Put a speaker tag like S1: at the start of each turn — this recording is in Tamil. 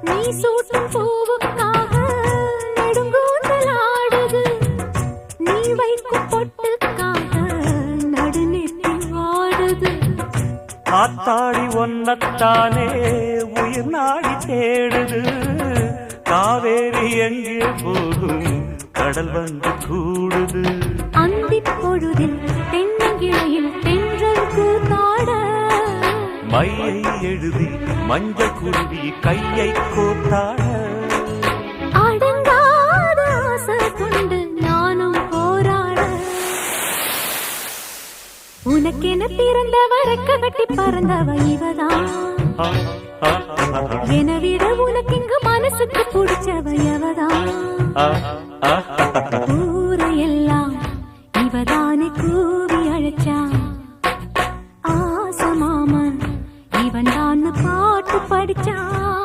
S1: நீ சூட்டும் பூவுக்காக நெடுங்கூந்தலாடுது, நீ வைக்கும் பொட்டுக்காக நடுநெத்தி வாடுது.
S2: ஆத்தாடி ஒன்னத்தானே உயிர் நாடி தேடுது, காவேரி எங்கே போகும் கடல் வந்து கூடுது.
S1: அந்திப் பொழுதில் தென்னங்கிளையில் தென்றல் கூத்தாட,
S2: மையை எழுதி மஞ்சள் குருவி கையை கோத்தாட.
S1: அடங்காத ஆசை கொண்டு நானும் போராட, உனக்கென பிறந்தவ ரெக்க கட்டி பறந்தவ இவதான். என விட உனக்கு இங்கு மனசுக்கு பிடிச்சவ எவதான்.